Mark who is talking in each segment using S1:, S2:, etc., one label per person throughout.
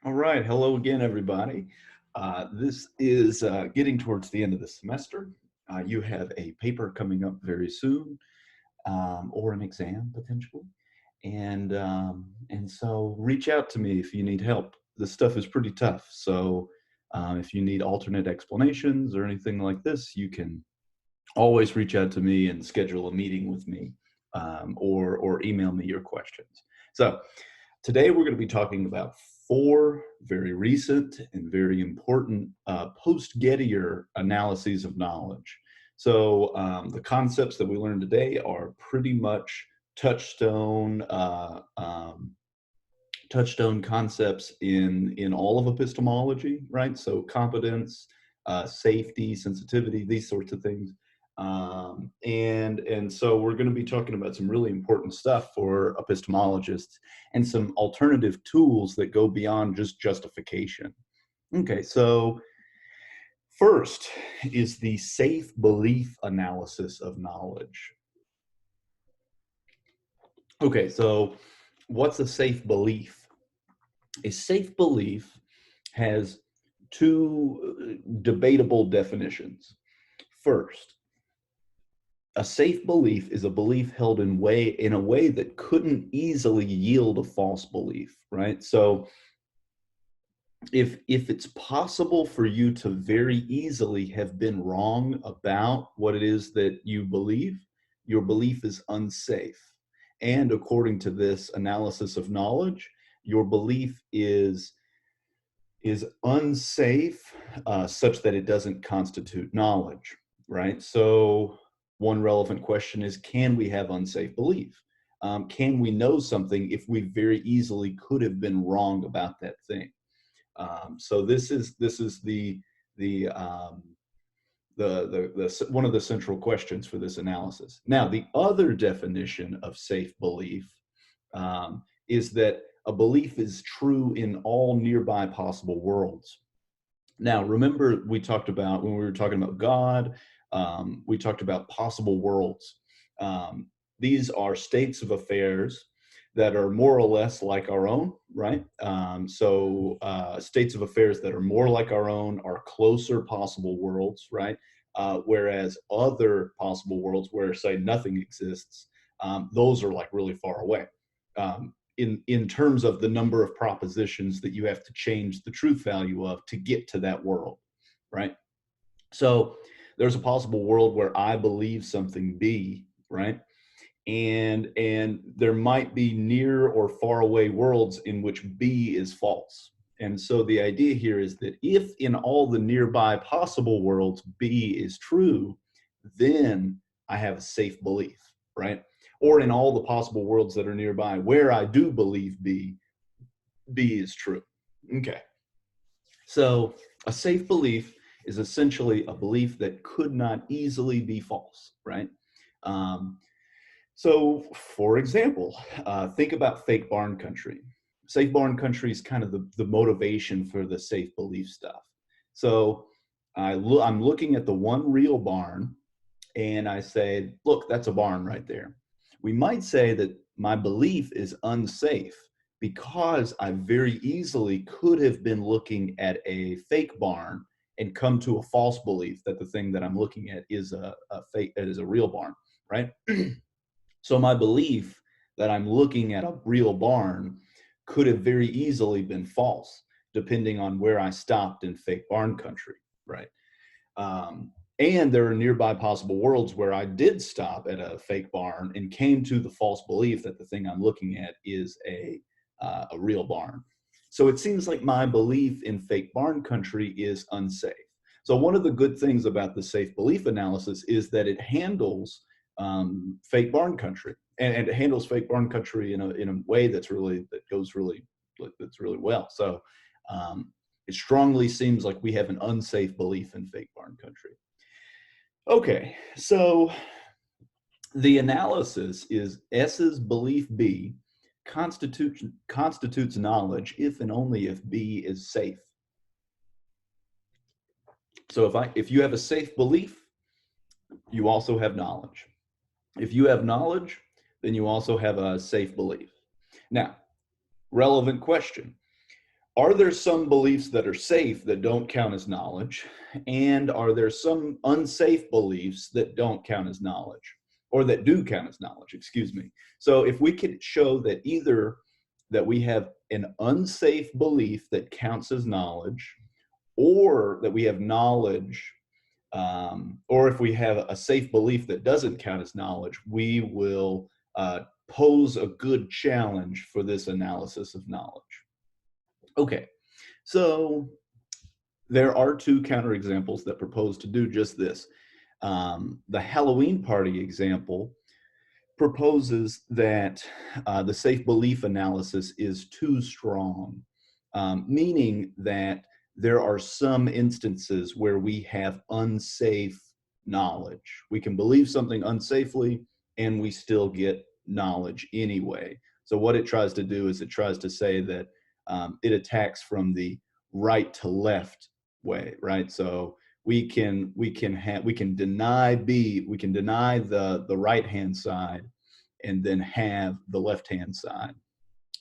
S1: All right. Hello again, everybody. This is getting towards the end of the semester. You have a paper coming up very soon, or an exam potentially, and so reach out to me if you need help. This stuff is pretty tough, so if you need alternate explanations or anything like this, you can always reach out to me and schedule a meeting with me, or email me your questions. So today we're going to be talking about four very recent and very important post-Gettier analyses of knowledge. So the concepts that we learned today are pretty much touchstone touchstone concepts in all of epistemology, right? So competence, safety, sensitivity, these sorts of things. And so we're going to be talking about some really important stuff for epistemologists and some alternative tools that go beyond just justification. Okay, so first is the safe belief analysis of knowledge. Okay, so what's a safe belief? A safe belief has two debatable definitions. First, a safe belief is a belief held in a way that couldn't easily yield a false belief, right? So if it's possible for you to very easily have been wrong about what it is that you believe, your belief is unsafe. And according to this analysis of knowledge, your belief is unsafe, such that it doesn't constitute knowledge, right? So one relevant question is, can we have unsafe belief? Can we know something if we very easily could have been wrong about that thing? So this is the one of the central questions for this analysis. Now, the other definition of safe belief is that a belief is true in all nearby possible worlds. Now, remember we talked about, when we were talking about God, we talked about possible worlds. These are states of affairs that are more or less like our own, right? States of affairs that are more like our own are closer possible worlds, right? Whereas other possible worlds where, say, nothing exists, those are like really far away. In terms of the number of propositions that you have to change the truth value of to get to that world, right? So there's a possible world where I believe something B, right? And there might be near or far away worlds in which B is false. And so the idea here is that if in all the nearby possible worlds B is true, then I have a safe belief, right? Or in all the possible worlds that are nearby where I do believe B is true. Okay. So a safe belief is essentially a belief that could not easily be false, right? So, for example, think about fake barn country. Safe barn country is kind of the motivation for the safe belief stuff. So I'm looking at the one real barn and I say, look, that's a barn right there. We might say that my belief is unsafe because I very easily could have been looking at a fake barn and come to a false belief that the thing that I'm looking at is a fake, is a real barn, right? So my belief that I'm looking at a real barn could have very easily been false, depending on where I stopped in fake barn country, right? And there are nearby possible worlds where I did stop at a fake barn and came to the false belief that the thing I'm looking at is a real barn. So it seems like my belief in fake barn country is unsafe. So one of the good things about the safe belief analysis is that it handles fake barn country, and it handles fake barn country in a way that's really well. So it strongly seems like we have an unsafe belief in fake barn country. Okay, so the analysis is S's belief B constitutes knowledge if and only if B is safe. So if you have a safe belief, you also have knowledge. If you have knowledge, then you also have a safe belief. Now, relevant question. Are there some beliefs that are safe that don't count as knowledge? And are there some unsafe beliefs that don't count as knowledge, or that do count as knowledge, excuse me? So if we could show that either that we have an unsafe belief that counts as knowledge, or that we have knowledge, or if we have a safe belief that doesn't count as knowledge, we will pose a good challenge for this analysis of knowledge. Okay, so there are two counterexamples that propose to do just this. The Halloween party example proposes that the safe belief analysis is too strong, meaning that there are some instances where we have unsafe knowledge. We can believe something unsafely and we still get knowledge anyway. So what it tries to do is it tries to say that it attacks from the right to left way, right? So we can deny the right hand side and then have the left hand side.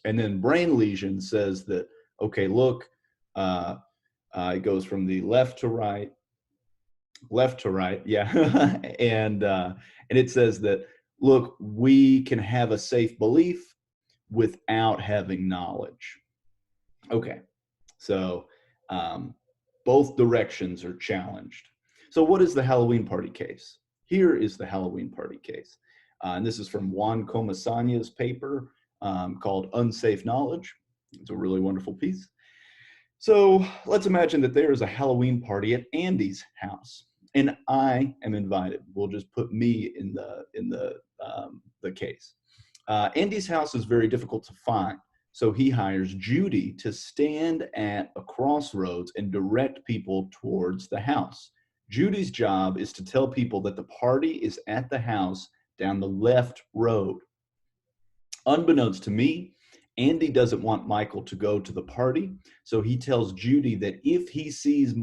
S1: And then brain lesion says that, okay, look, it goes from the left to right, yeah. And it says that, look, we can have a safe belief without having knowledge. Okay, so both directions are challenged. So what is the Halloween party case? Here is the Halloween party case. And this is from Juan Comesaña's paper called Unsafe Knowledge. It's a really wonderful piece. So let's imagine that there is a Halloween party at Andy's house, and I am invited. We'll just put me in the case. Andy's house is very difficult to find, so he hires Judy to stand at a crossroads and direct people towards the house. Judy's job is to tell people that the party is at the house down the left road. Unbeknownst to me, Andy doesn't want Michael to go to the party, so he tells Judy that if she sees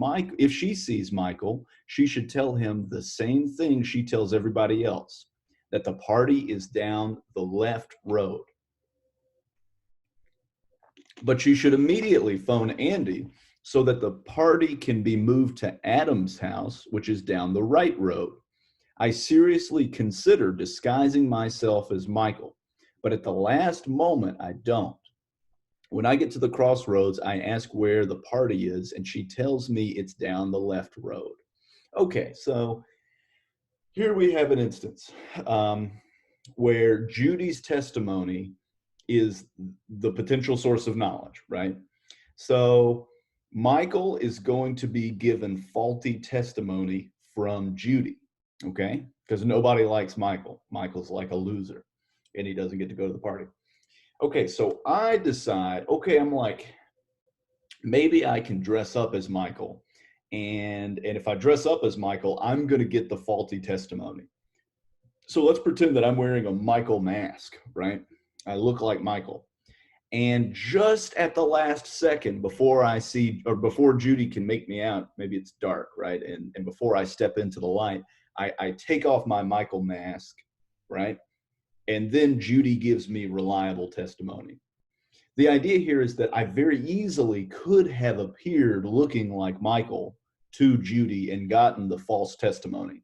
S1: Michael, she should tell him the same thing she tells everybody else, that the party is down the left road. But she should immediately phone Andy so that the party can be moved to Adam's house, which is down the right road. I seriously consider disguising myself as Michael, but at the last moment, I don't. When I get to the crossroads, I ask where the party is, and she tells me it's down the left road. Okay, so here we have an instance where Judy's testimony is the potential source of knowledge, right? So Michael is going to be given faulty testimony from Judy, okay? Because nobody likes Michael. Michael's like a loser, and he doesn't get to go to the party. Okay, so I decide, okay, I'm like, maybe I can dress up as Michael. And if I dress up as Michael, I'm going to get the faulty testimony. So let's pretend that I'm wearing a Michael mask, right? I look like Michael. And just at the last second before Judy can make me out, maybe it's dark, right? And before I step into the light, I take off my Michael mask, right? And then Judy gives me reliable testimony. The idea here is that I very easily could have appeared looking like Michael to Judy and gotten the false testimony.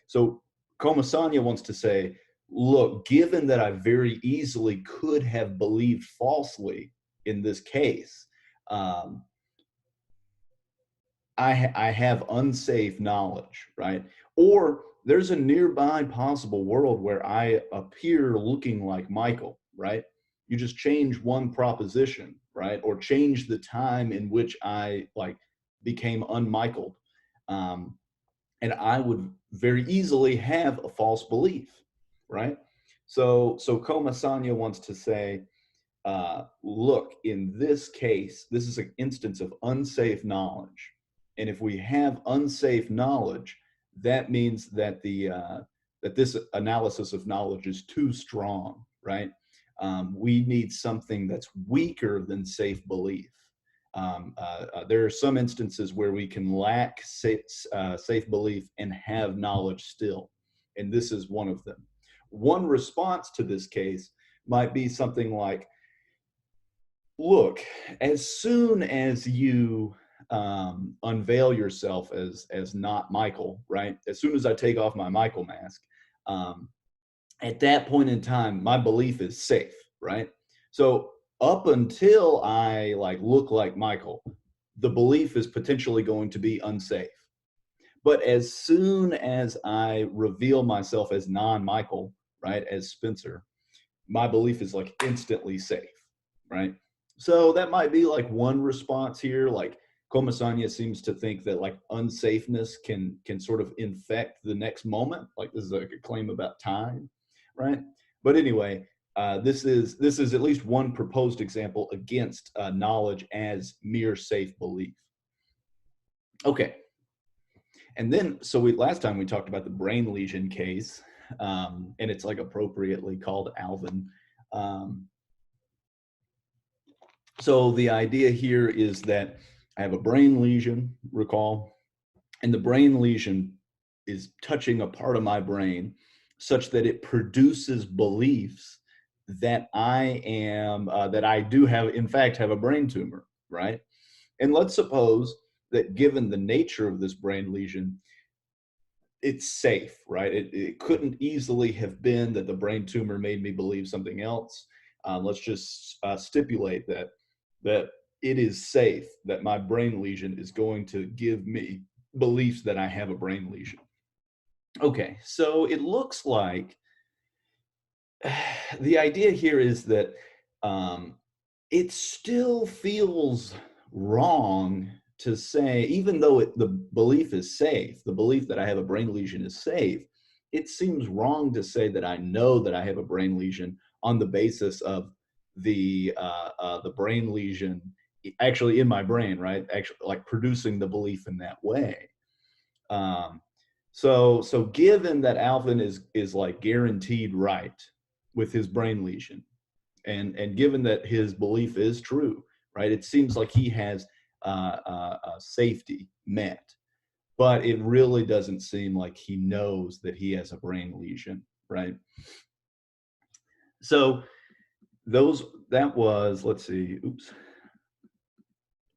S1: So Comesaña wants to say, look, given that I very easily could have believed falsely in this case, I have unsafe knowledge, right? Or there's a nearby possible world where I appear looking like Michael, right? You just change one proposition, right? Or change the time in which I became unmichaeled. And I would very easily have a false belief, right? So Comesaña wants to say, look, in this case, this is an instance of unsafe knowledge. And if we have unsafe knowledge, that means that that this analysis of knowledge is too strong, right? We need something that's weaker than safe belief. There are some instances where we can lack safe belief and have knowledge still, and this is one of them. One response to this case might be something like, Look, as soon as you unveil yourself as not Michael, right? As soon as I take off my Michael mask, um, at that point in time, my belief is safe, right? So up until I like look like Michael, the belief is potentially going to be unsafe. But as soon as I reveal myself as non-Michael, right, as Spencer, my belief is like instantly safe, right? So that might be like one response here. Like Komasanya seems to think that like unsafeness can sort of infect the next moment. Like this is like a claim about time, right? But anyway, this is at least one proposed example against knowledge as mere safe belief. Okay, and then so we last time we talked about the brain lesion case, and it's like appropriately called Alvin. Um, So the idea here is that I have a brain lesion, recall, and the brain lesion is touching a part of my brain such that it produces beliefs that that I do have, in fact, have a brain tumor, right? And let's suppose that given the nature of this brain lesion, it's safe, right? It couldn't easily have been that the brain tumor made me believe something else. Let's just stipulate that it is safe that my brain lesion is going to give me beliefs that I have a brain lesion. Okay, so it looks like the idea here is that um, it still feels wrong to say, even though the belief is safe, the belief that I have a brain lesion is safe, it seems wrong to say that I know that I have a brain lesion on the basis of the brain lesion actually in my brain, right? Actually, like producing the belief in that way. Um, so given that Alvin is like guaranteed right with his brain lesion, and given that his belief is true, right? It seems like he has safety met, but it really doesn't seem like he knows that he has a brain lesion, right? So that was, let's see, oops,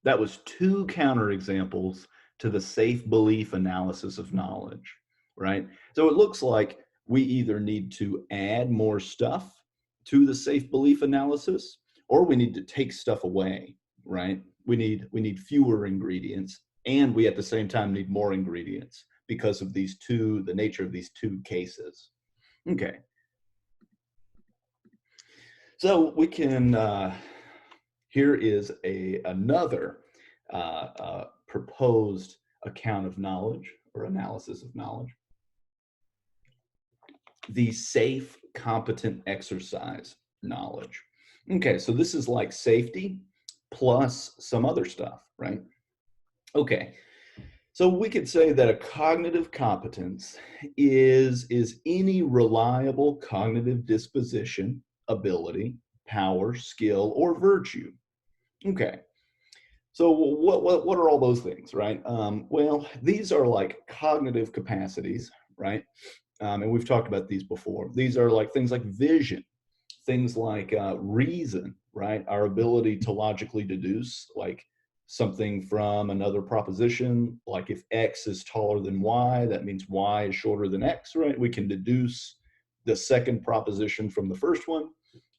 S1: that was two counterexamples to the safe belief analysis of knowledge, right? So it looks like we either need to add more stuff to the safe belief analysis, or we need to take stuff away, right? We need fewer ingredients, and we at the same time need more ingredients because of the nature of these two cases. Okay, so we can here is another proposed account of knowledge or analysis of knowledge. The safe, competent exercise knowledge. Okay, so this is like safety plus some other stuff, right? Okay, so we could say that a cognitive competence is any reliable cognitive disposition, ability, power, skill, or virtue. Okay, so what are all those things, right? Well, these are like cognitive capacities, right? And we've talked about these before. These are like things like vision, things like reason, right? Our ability to logically deduce like something from another proposition, like if X is taller than Y, that means Y is shorter than X, right? We can deduce the second proposition from the first one,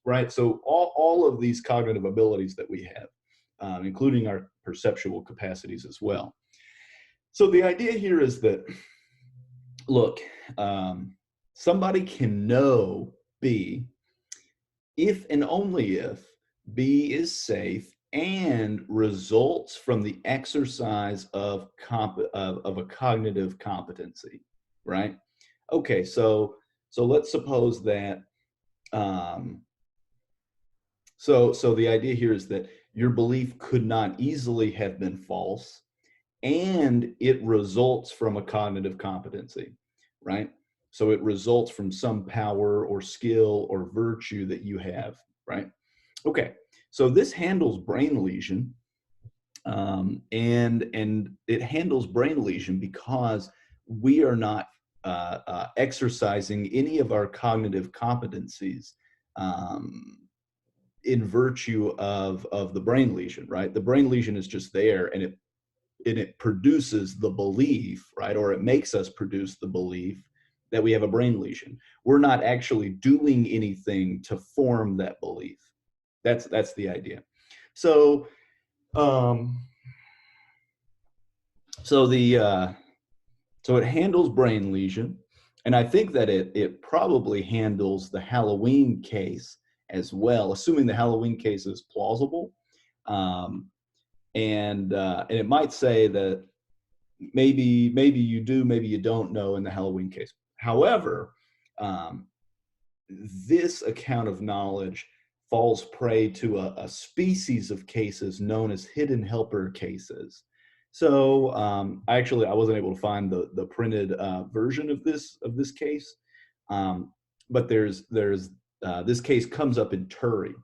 S1: right? So all of these cognitive abilities that we have, including our perceptual capacities as well. So the idea here is that, look, somebody can know B if and only if B is safe and results from the exercise of a cognitive competency, right? Okay, so let's suppose that um, so the idea here is that your belief could not easily have been false, and it results from a cognitive competency, right? So it results from some power or skill or virtue that you have, right? Okay, so this handles brain lesion, and it handles brain lesion because we are not exercising any of our cognitive competencies um, in virtue of the brain lesion, right? The brain lesion is just there, and it produces the belief, right? Or it makes us produce the belief that we have a brain lesion. We're not actually doing anything to form that belief. That's the idea. So um, so the so it handles brain lesion, and I think that it probably handles the Halloween case as well, assuming the Halloween case is plausible. Um, and it might say that maybe you do, maybe you don't know in the Halloween case. However, um, this account of knowledge falls prey to a species of cases known as hidden helper cases. So I wasn't able to find the printed version of this case, um, but there's this case comes up in Turi,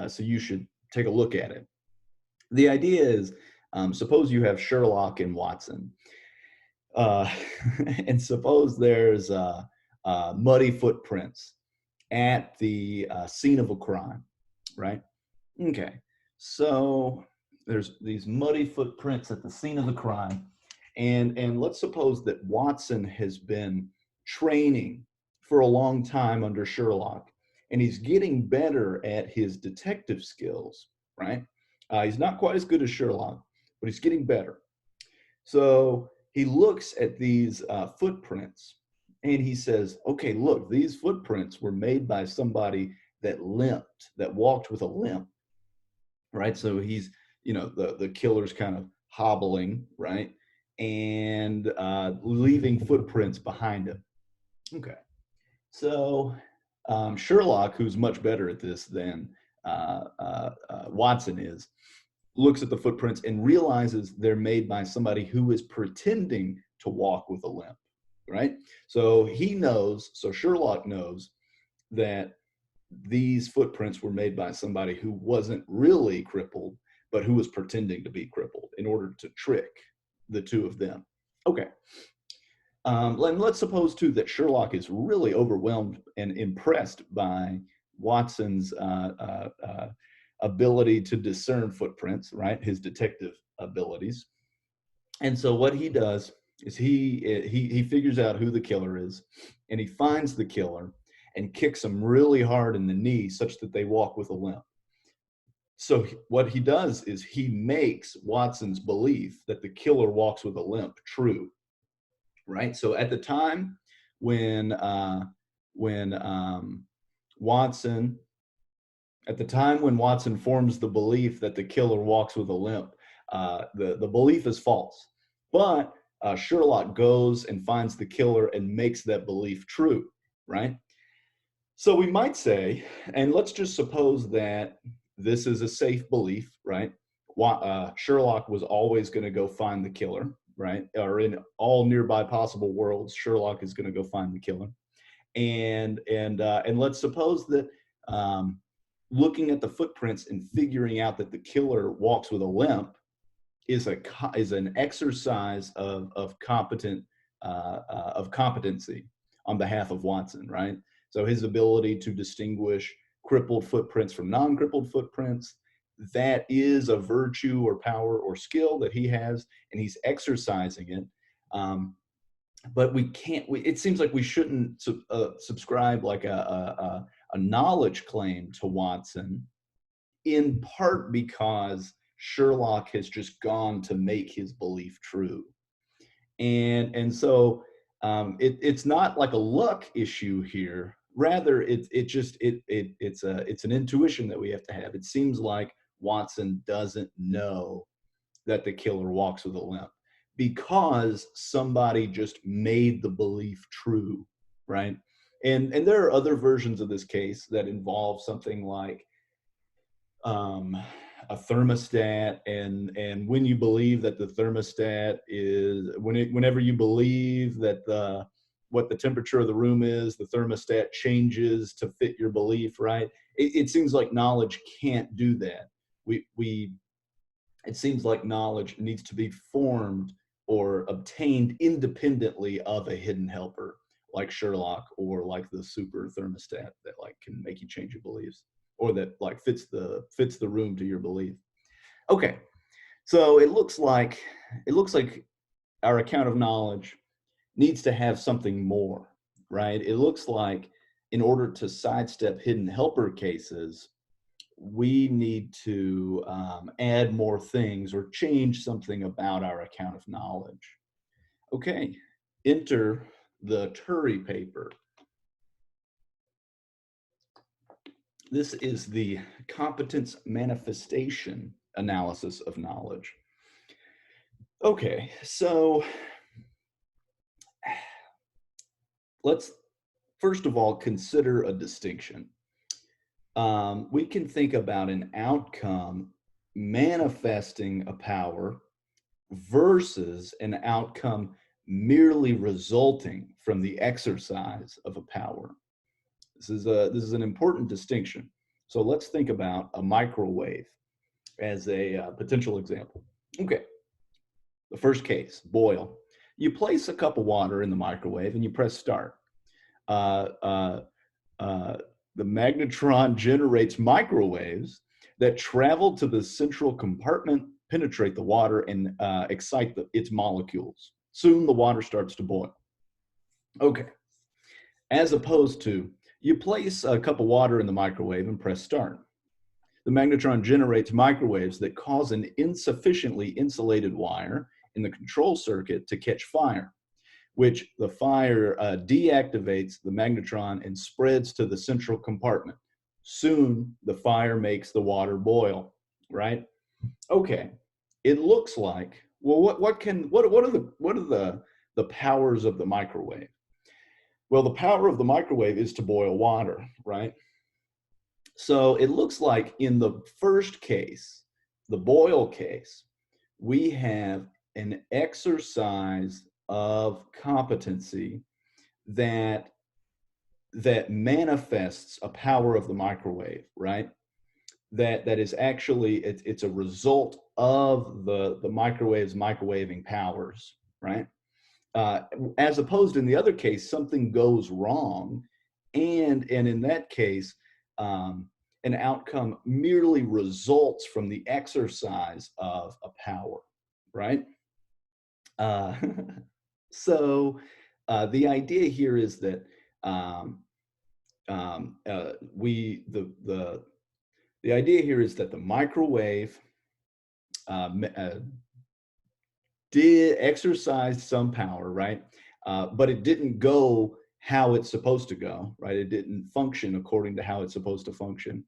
S1: so you should take a look at it. The idea is, suppose you have Sherlock and Watson, uh, and suppose there's muddy footprints at the scene of a crime, right? Okay, so there's these muddy footprints at the scene of the crime, and let's suppose that Watson has been training for a long time under Sherlock, and he's getting better at his detective skills, right? He's not quite as good as Sherlock, but he's getting better. So he looks at these footprints and he says, okay, look, these footprints were made by somebody that limped, that walked with a limp, right? So he's, the killer's kind of hobbling, right? And leaving footprints behind him. Okay. So Sherlock, who's much better at this than Watson is, looks at the footprints and realizes they're made by somebody who is pretending to walk with a limp, right? So Sherlock knows that these footprints were made by somebody who wasn't really crippled, but who was pretending to be crippled in order to trick the two of them. Okay. And let's suppose too that Sherlock is really overwhelmed and impressed by Watson's ability to discern footprints, right? His detective abilities. And so what he does is he figures out who the killer is, and he finds the killer and kicks him really hard in the knee such that they walk with a limp. So what he does is he makes Watson's belief that the killer walks with a limp true, right? So at the time when Watson when Watson forms the belief that the killer walks with a limp, the belief is false. But Sherlock goes and finds the killer and makes that belief true, right? So we might say, and let's just suppose that this is a safe belief, right? Sherlock was always going to go find the killer, right? Or in all nearby possible worlds, Sherlock is going to go find the killer. And let's suppose that looking at the footprints and figuring out that the killer walks with a limp is an exercise of competency on behalf of Watson, right? So his ability to distinguish crippled footprints from non-crippled footprints, that is a virtue or power or skill that he has, and he's exercising it. But we can't. It seems like we shouldn't subscribe like a knowledge claim to Watson, in part because Sherlock has just gone to make his belief true, and so it's not like a luck issue here. Rather, it's an intuition that we have to have. It seems like Watson doesn't know that the killer walks with a limp because somebody just made the belief true, right? And there are other versions of this case that involve something like a thermostat, and when you believe that the thermostat is whenever you believe that what the temperature of the room is, the thermostat changes to fit your belief, right? It seems like knowledge can't do that. It seems like knowledge needs to be formed or obtained independently of a hidden helper like Sherlock or like the super thermostat that like can make you change your beliefs. or that like fits the room to your belief. Okay, so it looks like our account of knowledge needs to have something more, right? It looks like in order to sidestep hidden helper cases, we need to add more things or change something about our account of knowledge. Okay, enter the Turry paper. This is the competence manifestation analysis of knowledge. Okay, so let's first of all consider a distinction. We can think about an outcome manifesting a power versus an outcome merely resulting from the exercise of a power. This is an important distinction. So let's think about a microwave as a potential example. Okay, the first case, boil. You place a cup of water in the microwave and you press start. Uh, uh, uh, the magnetron generates microwaves that travel to the central compartment, penetrate the water, and excite its molecules. Soon the water starts to boil. Okay, as opposed to you place a cup of water in the microwave and press start. The magnetron generates microwaves that cause an insufficiently insulated wire in the control circuit to catch fire, which the fire deactivates the magnetron and spreads to the central compartment. Soon, the fire makes the water boil, right? Okay, it looks like, well, what are the powers of the microwave? Well, the power of the microwave is to boil water, right? So it looks like in the first case, the boil case, we have an exercise of competency that manifests a power of the microwave, right? That is actually it's a result of the microwave's microwaving powers, right? As opposed in the other case, something goes wrong, and in that case, an outcome merely results from the exercise of a power, right? Uh, so the idea here is that we the idea here is that the microwave did exercise some power, right? But it didn't go how it's supposed to go, right? It didn't function according to how it's supposed to function.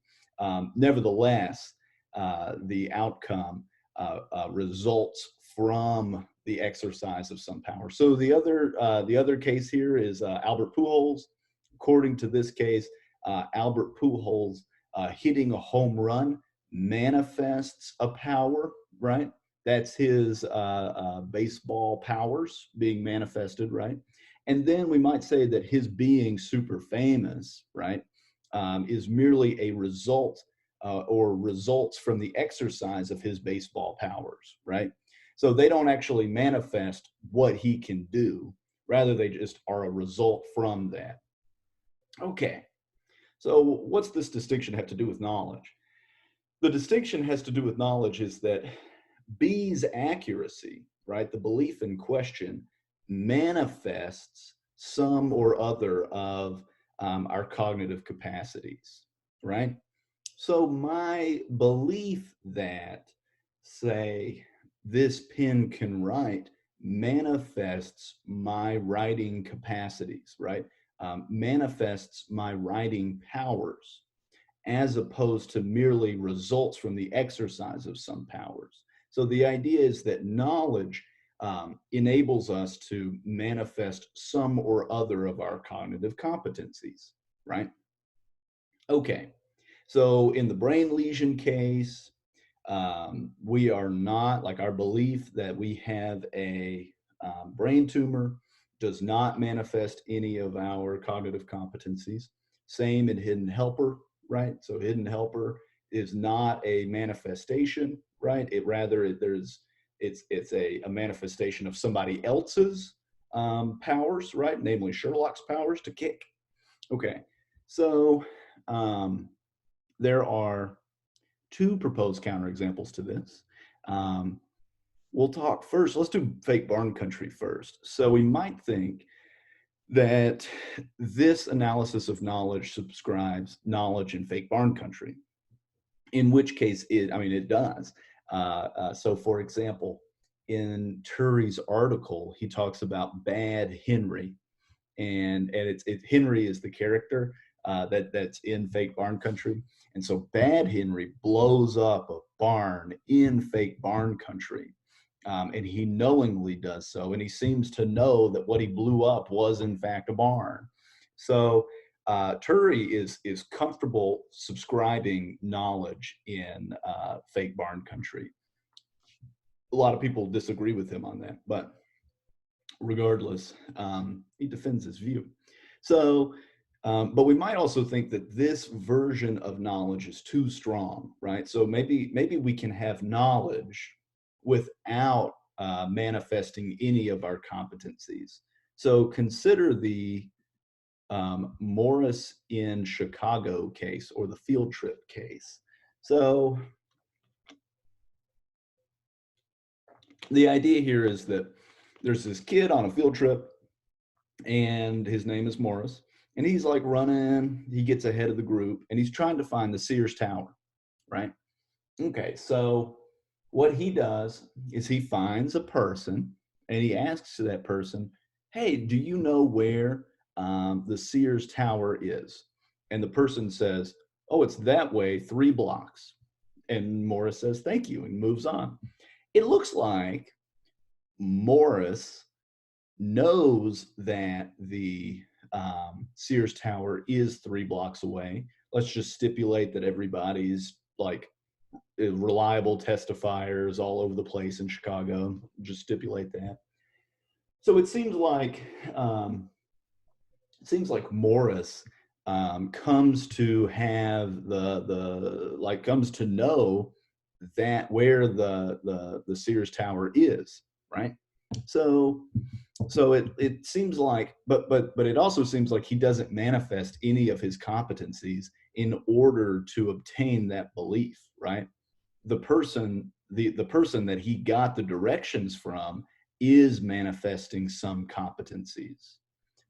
S1: Nevertheless, the outcome results from the exercise of some power. So the other case here is Albert Pujols. According to this case, Albert Pujols hitting a home run manifests a power, right? That's his baseball powers being manifested, right? And then we might say that his being super famous, right, is merely a result or results from the exercise of his baseball powers, right? So they don't actually manifest what he can do. Rather, they just are a result from that. Okay, so what's this distinction have to do with knowledge? The distinction has to do with knowledge is that B's accuracy, right, the belief in question, manifests some or other of our cognitive capacities, right? So my belief that, say, this pen can write manifests my writing capacities, right? Manifests my writing powers, as opposed to merely results from the exercise of some powers. So the idea is that knowledge enables us to manifest some or other of our cognitive competencies, right? Okay, so in the brain lesion case, we are not, like, our belief that we have a brain tumor does not manifest any of our cognitive competencies. Same in hidden helper, right? So hidden helper is not a manifestation, right? It's a manifestation of somebody else's powers, right? Namely Sherlock's powers to kick. Okay, so there are two proposed counterexamples to this. Um, we'll talk first, let's do fake barn country first. So we might think that this analysis of knowledge subscribes knowledge in fake barn country, in which case it does. So for example, in Turry's article, he talks about bad Henry, and Henry is the character that's in fake barn country. And so bad Henry blows up a barn in fake barn country, and he knowingly does so, and he seems to know that what he blew up was in fact a barn. So Turry is comfortable subscribing knowledge in fake barn country. A lot of people disagree with him on that, but regardless, he defends his view. So, but we might also think that this version of knowledge is too strong, right? So maybe we can have knowledge without manifesting any of our competencies. So consider the Morris in Chicago case, or the field trip case. So the idea here is that there's this kid on a field trip, and his name is Morris, and he's like running, he gets ahead of the group, and he's trying to find the Sears Tower, right? Okay, so what he does is he finds a person, and he asks that person, hey, do you know where the Sears Tower is? And the person says, oh, it's that way, 3 blocks. And Morris says, thank you, and moves on. It looks like Morris knows that the Sears Tower is 3 blocks away. Let's just stipulate that everybody's like reliable testifiers all over the place in Chicago. Just stipulate that. So it seems like Morris comes to have comes to know that where the Sears Tower is, right? So it seems like, but it also seems like he doesn't manifest any of his competencies in order to obtain that belief, right? The person that he got the directions from is manifesting some competencies.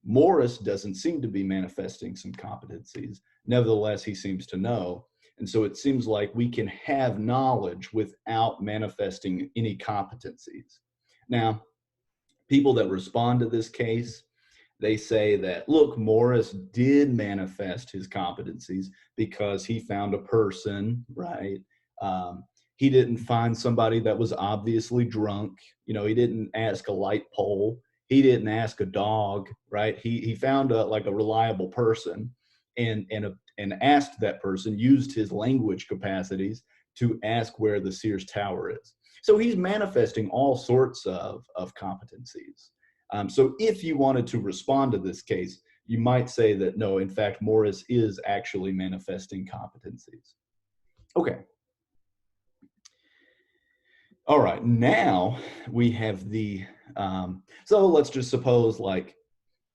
S1: Morris doesn't seem to be manifesting some competencies. Nevertheless, he seems to know. And so it seems like we can have knowledge without manifesting any competencies. Now, people that respond to this case, they say that, look, Morris did manifest his competencies because he found a person, right? He didn't find somebody that was obviously drunk. You know, he didn't ask a light pole. He didn't ask a dog, right? He found a reliable person, and asked that person, used his language capacities to ask where the Sears Tower is. So he's manifesting all sorts of competencies. So if you wanted to respond to this case, you might say that, no, in fact, Morris is actually manifesting competencies. Okay. All right, now we have the, so let's just suppose like,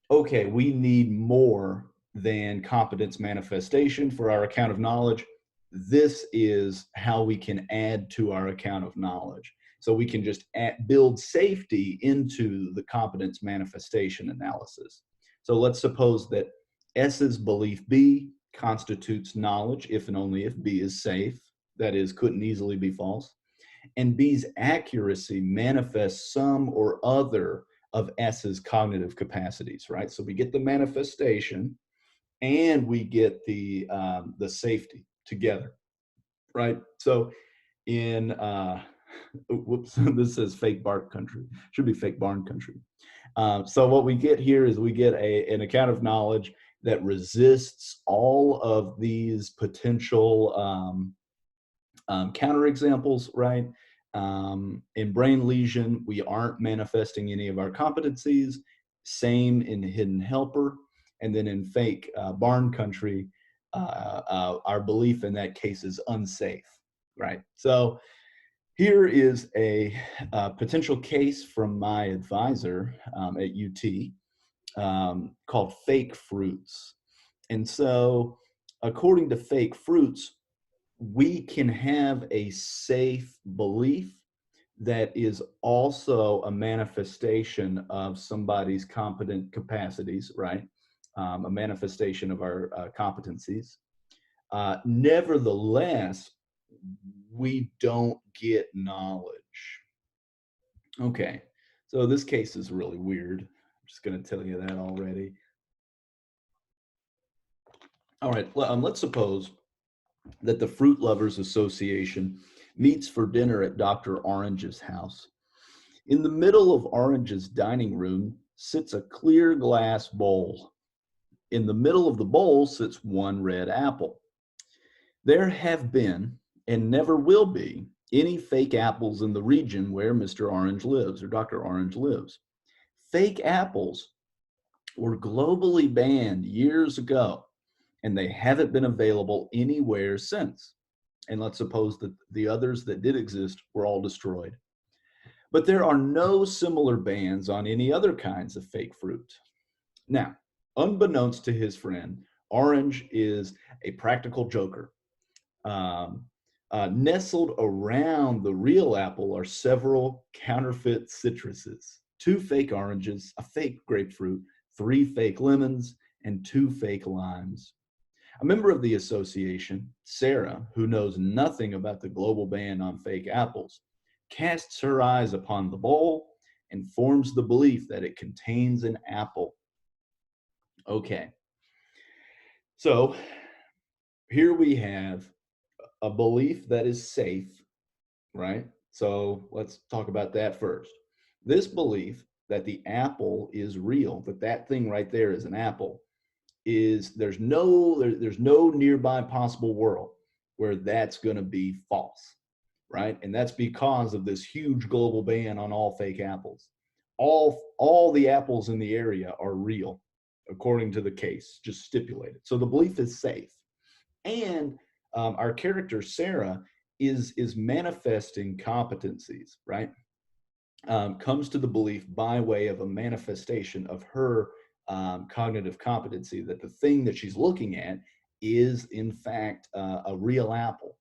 S1: okay, we need more than competence manifestation for our account of knowledge. This is how we can add to our account of knowledge. So we can just build safety into the competence manifestation analysis. So let's suppose that S's belief B constitutes knowledge if and only if B is safe, that is, couldn't easily be false, and B's accuracy manifests some or other of S's cognitive capacities, right? So we get the manifestation and we get the safety together, right? So in whoops, this says fake barn country. Should be fake barn country. So what we get here is we get an account of knowledge that resists all of these potential counterexamples, right? In brain lesion, we aren't manifesting any of our competencies. Same in hidden helper. And then in fake barn country, our belief in that case is unsafe, right? So here is a potential case from my advisor at UT called fake fruits. And so according to fake fruits, we can have a safe belief that is also a manifestation of somebody's competent capacities, right? A manifestation of our competencies. Nevertheless, we don't get knowledge. Okay, so this case is really weird. I'm just going to tell you that already. All right, let's suppose that the Fruit Lovers Association meets for dinner at Dr. Orange's house. In the middle of Orange's dining room sits a clear glass bowl. In the middle of the bowl sits one red apple. There have been, and never will be, any fake apples in the region where Mr. Orange lives or Dr. Orange lives. Fake apples were globally banned years ago, and they haven't been available anywhere since. And let's suppose that the others that did exist were all destroyed. But there are no similar bans on any other kinds of fake fruit. Now, unbeknownst to his friend, Orange is a practical joker. Um, Nestled around the real apple are several counterfeit citruses, two fake oranges, a fake grapefruit, three fake lemons, and two fake limes. A member of the association, Sarah, who knows nothing about the global ban on fake apples, casts her eyes upon the bowl and forms the belief that it contains an apple. Okay, so here we have a belief that is safe, right? So let's talk about that first. This belief that the apple is real, that that thing right there is an apple, is there's no nearby possible world where that's going to be false, right? And that's because of this huge global ban on all fake apples. All the apples in the area are real, according to the case, just stipulated. So the belief is safe. And our character Sarah is manifesting competencies, right? Comes to the belief by way of a manifestation of her cognitive competency that the thing that she's looking at is in fact a real apple.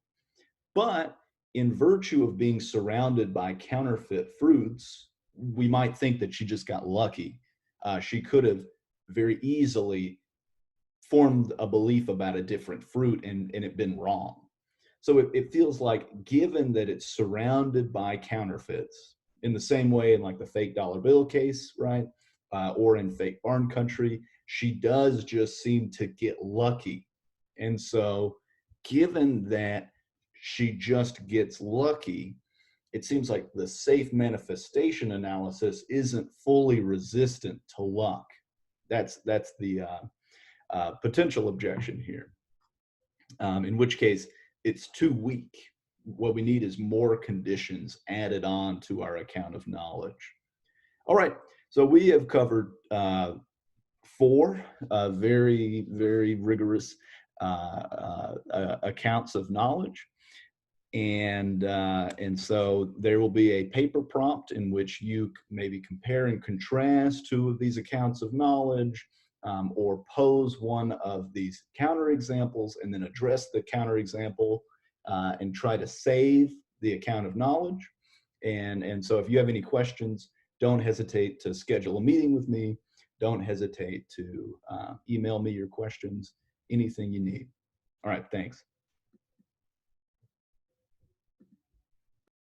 S1: But in virtue of being surrounded by counterfeit fruits, we might think that she just got lucky. She could have very easily formed a belief about a different fruit and it been wrong. So it feels like, given that it's surrounded by counterfeits, in the same way in like the fake dollar bill case, right? Or in fake barn country, she does just seem to get lucky. And so, given that she just gets lucky, it seems like the safe manifestation analysis isn't fully resistant to luck. That's the potential objection here, in which case it's too weak. What we need is more conditions added on to our account of knowledge. All right, so we have covered four very, very rigorous accounts of knowledge. And so there will be a paper prompt in which you maybe compare and contrast two of these accounts of knowledge, or pose one of these counterexamples and then address the counterexample and try to save the account of knowledge. And so if you have any questions, don't hesitate to schedule a meeting with me. Don't hesitate to email me your questions, anything you need. All right, thanks.